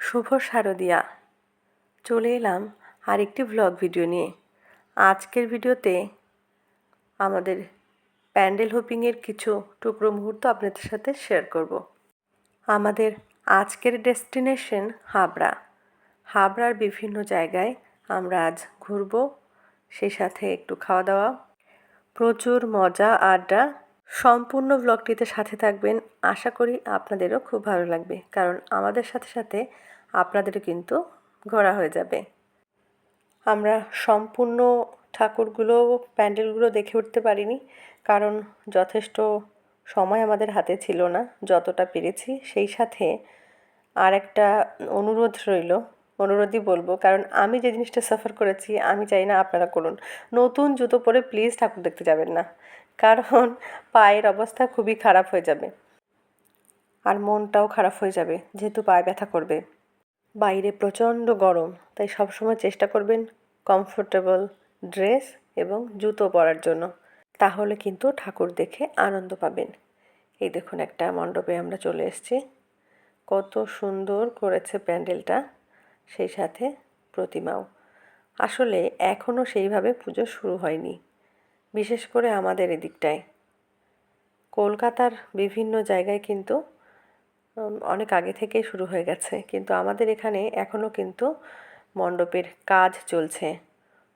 শুভ শারদিয়া। চলে এলাম আরেকটি ভ্লগ ভিডিও নিয়ে। আজকের ভিডিওতে আমাদের প্যান্ডেল হোপিংয়ের কিছু টুকরো মুহূর্ত আপনাদের সাথে শেয়ার করব। আমাদের আজকের ডেস্টিনেশন হাবড়া। হাবড়ার বিভিন্ন জায়গায় আমরা আজ ঘুরব, সেই সাথে একটু খাওয়া দাওয়া, প্রচুর মজা আড্ডা। সম্পূর্ণ ব্লগটিতে সাথে থাকবেন, আশা করি আপনাদেরও খুব ভালো লাগবে, কারণ আমাদের সাথে সাথে আপনাদেরও কিন্তু ঘোরা হয়ে যাবে। আমরা সম্পূর্ণ ঠাকুরগুলো প্যান্ডেলগুলো দেখে উঠতে পারিনি, কারণ যথেষ্ট সময় আমাদের হাতে ছিল না। যতটা পেরেছি, সেই সাথে আর একটা অনুরোধ রইল, অনুরোধই বলবো, কারণ আমি যে জিনিসটা সাফার করেছি আমি চাই না আপনারা করুন। নতুন জুতো পরে প্লিজ ঠাকুর দেখতে যাবেন না, কারণ পায়ের অবস্থা খুবই খারাপ হয়ে যাবে আর মনটাও খারাপ হয়ে যাবে, যেহেতু পায়ে ব্যথা করবে। বাইরে প্রচণ্ড গরম, তাই সবসময় চেষ্টা করবেন কমফোর্টেবল ড্রেস এবং জুতো পরার জন্য, তাহলে কিন্তু ঠাকুর দেখে আনন্দ পাবেন। এই দেখুন, একটা মণ্ডপে আমরা চলে এসেছি। কত সুন্দর করেছে প্যান্ডেলটা, সেই সাথে প্রতিমাও। আসলে এখনও সেইভাবে পুজো শুরু হয়নি, বিশেষ করে আমাদের এদিকটায়। কলকাতার বিভিন্ন জায়গায় কিন্তু অনেক আগে থেকেই শুরু হয়ে গেছে, কিন্তু আমাদের এখানে এখনও কিন্তু মণ্ডপের কাজ চলছে।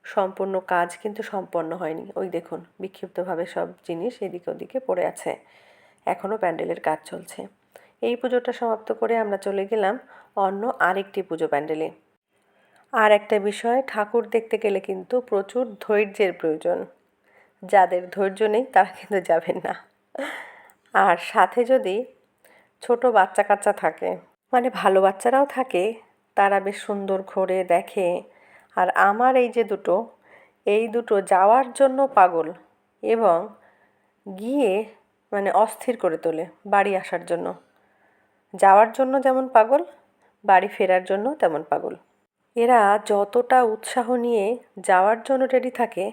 সম্পূর্ণ কাজ কিন্তু সম্পন্ন হয়নি। ওই দেখুন, বিক্ষিপ্তভাবে সব জিনিস এদিকে ওদিকে পড়ে আছে। এখনও প্যান্ডেলের কাজ চলছে। এই পুজোটা সমাপ্ত করে আমরা চলে গেলাম অন্য আরেকটি পুজো প্যান্ডেলে। আর একটা বিষয়, ঠাকুর দেখতে গেলে কিন্তু প্রচুর ধৈর্যের প্রয়োজন। যাদের ধৈর্য নেই তারা কিন্তু যাবেন না। আর সাথে যদি ছোট বাচ্চা কাচ্চা থাকে, মানে ভালো বাচ্চারাও থাকে, তারা বেশ সুন্দর ঘোরে দেখে। আর আমার এই দুটো যাওয়ার জন্য পাগল, এবং গিয়ে মানে অস্থির করে তোলে বাড়ি আসার জন্য। যাওয়ার জন্য যেমন পাগল, বাড়ি ফেরার জন্য তেমন পাগল। এরা যতটা উৎসাহ নিয়ে যাওয়ার জন্য রেডি থাকে,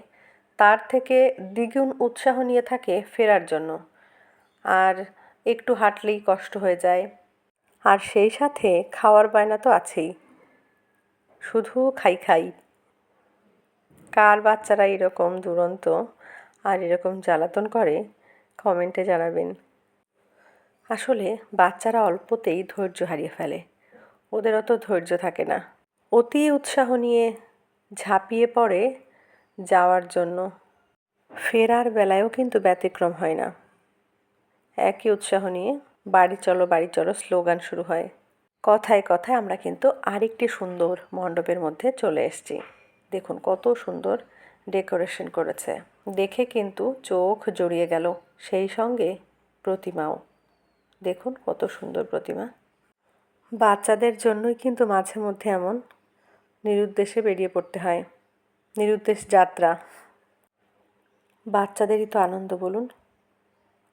তার থেকে দ্বিগুণ উৎসাহ নিয়ে থাকে ফেরার জন্য। আর একটু হাঁটলেই কষ্ট হয়ে যায়। আর সেই সাথে খাওয়ার বায়না তো আছেই, শুধু খাই খাই। কার বাচ্চারা এরকম দুরন্ত আর এরকম জ্বালাতন করে, কমেন্টে জানাবেন। আসলে বাচ্চারা অল্পতেই ধৈর্য হারিয়ে ফেলে, ওদের অত ধৈর্য থাকে না। অতি উৎসাহ নিয়ে ঝাঁপিয়ে পড়ে যাওয়ার জন্য। ফেরার বেলায়ও কিন্তু ব্যতিক্রম হয় না। একই উৎসাহ নিয়ে বাড়ি চলো স্লোগান শুরু হয়। কথায় কথায় আমরা কিন্তু আরেকটি সুন্দর মণ্ডপের মধ্যে চলে এসেছি। দেখুন কত সুন্দর ডেকোরেশন করেছে, দেখে কিন্তু চোখ জড়িয়ে গেল। সেই সঙ্গে প্রতিমাও দেখুন, কত সুন্দর প্রতিমা। বাচ্চাদের জন্যই কিন্তু মাঝে মধ্যে এমন নিরুদ্দেশে বেরিয়ে পড়তে হয়, নিরুদ্দেশ যাত্রা। বাচ্চাদেরই তো আনন্দ বলুন।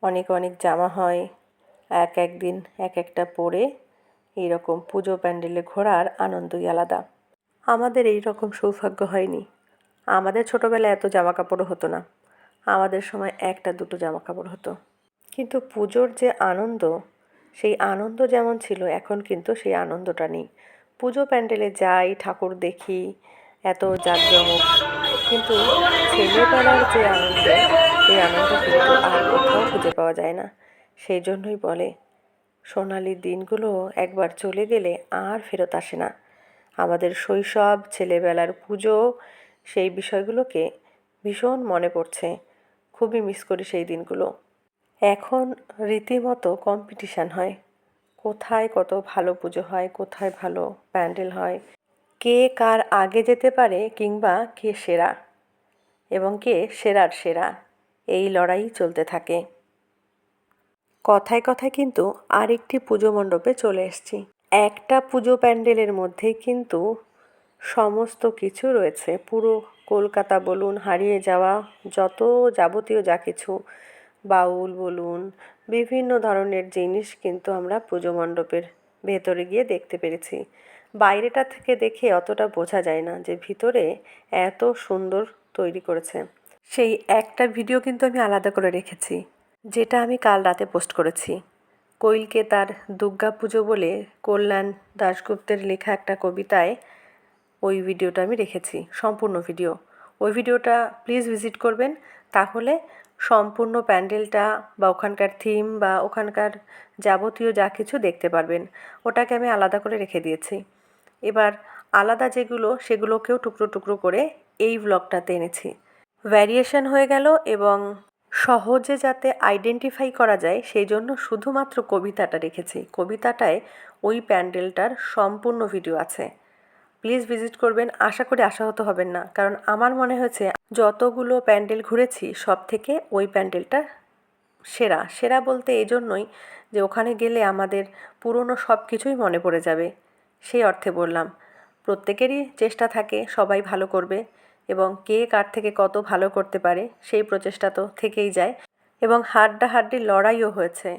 অনেক অনেক জামা হয়, এক এক দিন এক একটা পরে এইরকম পুজো প্যান্ডেলে ঘোরার আনন্দই আলাদা। আমাদের এই রকম সৌভাগ্য হয়নি। আমাদের ছোটোবেলায় এত জামা কাপড়ও হতো না, আমাদের সময় একটা দুটো জামা কাপড় হতো। কিন্তু পুজোর যে আনন্দ, সেই আনন্দ যেমন ছিল, এখন কিন্তু সেই আনন্দটা নেই। পুজো প্যান্ডেলে যাই, ঠাকুর দেখি, এত জাঁকজমক, কিন্তু ছেলেবেলার যে আনন্দ, সেই আনন্দ কিন্তু আর কোথাও খুঁজে পাওয়া যায় না। সেই জন্যই বলে, সোনালি দিনগুলো একবার চলে গেলে আর ফেরত আসে না। আমাদের শৈশব, ছেলেবেলার পুজো, সেই বিষয়গুলোকে ভীষণ মনে পড়ছে। খুবই মিস করি সেই দিনগুলো। এখন রীতিমতো কম্পিটিশান হয়, কোথায় কত ভালো পুজো হয়, কোথায় ভালো প্যান্ডেল হয়, কে কার আগে যেতে পারে, কিংবা কে সেরা এবং কে সেরার সেরা, এই লড়াই চলতে থাকে। কথায় কথায় কিন্তু আরেকটি পুজো মণ্ডপে চলে এসেছি। একটা পুজো প্যান্ডেলের মধ্যেই কিন্তু সমস্ত কিছু রয়েছে। পুরো কলকাতা বলুন, হারিয়ে যাওয়া যত যাবতীয় যা কিছু, বাউল বলুন, বিভিন্ন ধরনের জিনিস কিন্তু আমরা পুজো মণ্ডপের ভেতরে গিয়ে দেখতে পেরেছি। বাইরেটা থেকে দেখে অতটা বোঝা যায় না যে ভিতরে এত সুন্দর তৈরি করেছে। সেই একটা ভিডিও কিন্তু আমি আলাদা করে রেখেছি, যেটা আমি কাল রাতে পোস্ট করেছি। কোয়েলকে তার দুর্গা পুজো বলে কল্যাণ দাশগুপ্তের লেখা একটা কবিতায় ওই ভিডিওটা আমি রেখেছি, সম্পূর্ণ ভিডিও। ওই ভিডিওটা প্লিজ ভিজিট করবেন, তাহলে সম্পূর্ণ প্যান্ডেলটা বা ওখানকার থিম বা ওখানকার যাবতীয় যা কিছু দেখতে পারবেন। ওটাকে আমি আলাদা করে রেখে দিয়েছি। এবার আলাদা যেগুলো সেগুলোকেও টুকরো টুকরো করে এই ব্লগটাতে এনেছি। ভ্যারিয়েশন হয়ে গেল এবং সহজে যাতে আইডেন্টিফাই করা যায় সেই জন্য শুধুমাত্র কবিতাটা রেখেছি। কবিতাটায় ওই প্যান্ডেলটার সম্পূর্ণ ভিডিও আছে। প্লিজ ভিজিট করবেন, আশা করি আশাহত হবেন না, কারণ আমার মনে হয়েছে যতগুলো প্যান্ডেল ঘুরেছি সব থেকে ওই প্যান্ডেলটা সেরা। সেরা বলতে এই জন্যই যে ওখানে গেলে আমাদের পুরনো সব কিছুই মনে পড়ে যাবে, সেই অর্থে বললাম। প্রত্যেকেরই চেষ্টা থাকে সবাই ভালো করবে এবং কে কার থেকে কত ভালো করতে পারে সেই প্রচেষ্টা তো থেকেই যায়, এবং হাড্ডাহাড্ডি লড়াইও হয়েছে।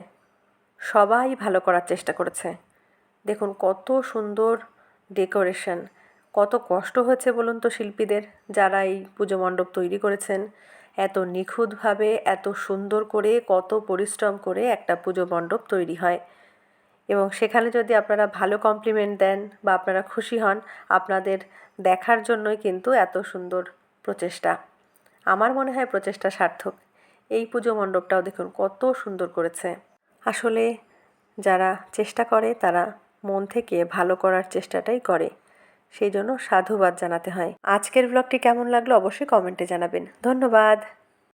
সবাই ভালো করার চেষ্টা করেছে। দেখুন কত সুন্দর ডেকোরেশন, কত কষ্ট হয়েছে বলুন তো শিল্পীদের, যারা এই পুজো মণ্ডপ তৈরি করেছেন। এত নিখুঁতভাবে এত সুন্দর করে কত পরিশ্রম করে একটা পুজো মণ্ডপ তৈরি হয়, এবং সেখানে যদি আপনারা ভালো কমপ্লিমেন্ট দেন বা আপনারা খুশি হন, আপনাদের দেখার জন্যই কিন্তু এত সুন্দর প্রচেষ্টা। আমার মনে হয় প্রচেষ্টা সার্থক। এই পুজো মণ্ডপটাও দেখুন কত সুন্দর করেছে। আসলে যারা চেষ্টা করে তারা মন থেকে ভালো করার চেষ্টাটাই করে, সেই জন্য সাধুবাদ জানাতে হয়। আজকের ব্লগটি কেমন লাগলো অবশ্যই কমেন্টে জানাবেন। ধন্যবাদ।